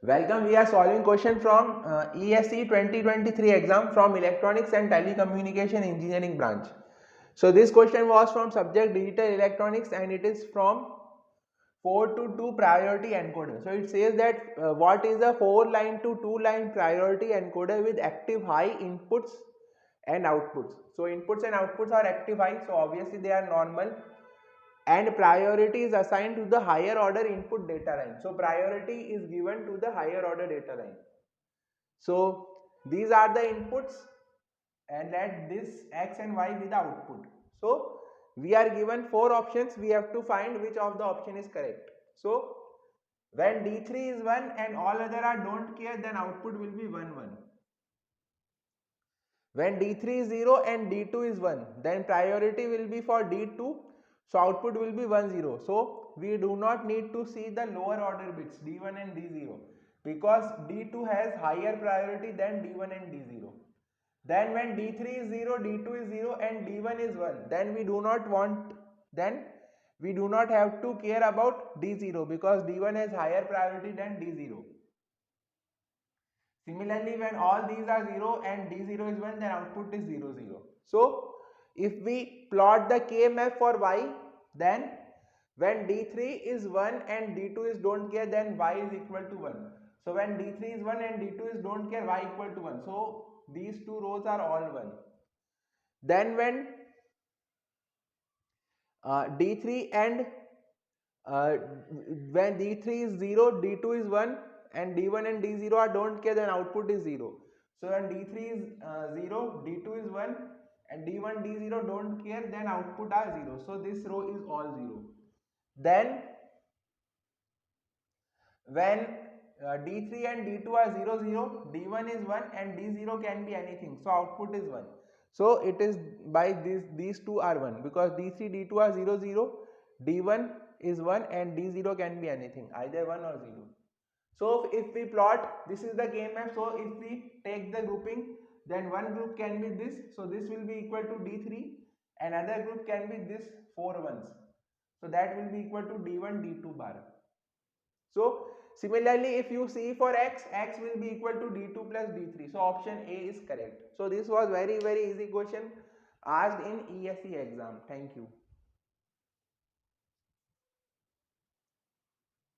Welcome. We are solving question from ESE 2023 exam from Electronics and Telecommunication Engineering branch. So this question was from subject Digital Electronics and it is from 4 to 2 priority encoder. So it says that what is a 4-line to 2-line priority encoder with active high inputs and outputs. So inputs and outputs are active high, so obviously they are normal, and priority is assigned to the higher order input data line. So priority is given to the higher order data line. So these are the inputs and let this x and y be the output. So we are given 4 options, we have to find which of the option is correct. So when D3 is 1 and all other are don't care, then output will be 1 1. When D3 is 0 and D2 is 1, then priority will be for D2, so output will be 1 0. So we do not need to see the lower order bits D1 and D0 because D2 has higher priority than D1 and D0. Then when D3 is 0, D2 is 0 and D1 is 1, then we do not have to care about D0 because D1 has higher priority than D0. Similarly, when all these are 0 and D0 is 1, then output is 0 0. So if we plot the K map for Y, then when D3 is 1 and D2 is don't care, then Y is equal to 1. So when D3 is 1 and D2 is don't care, Y equal to 1. So these two rows are all 1. Then when D3 and when D3 is 0, D2 is 1 and D1 and D0 are don't care, then output is 0. So when D3 is 0, D2 is 1 and D1, D0 don't care, then output are 0. So this row is all 0. Then when D3 and D2 are 0 0, D1 is 1 and D0 can be anything, so output is 1. So it is by these two are 1 because D3 D2 are 0 0, D1 is 1 and D0 can be anything, either 1 or 0. So if we plot, this is the K map, so if we take the grouping, then one group can be this, so this will be equal to D3, another group can be this 4 ones, so that will be equal to D1 D2 bar. So similarly, if you see for x, x will be equal to D2 plus D3. So option A is correct. So this was very easy question asked in ESE exam. Thank you.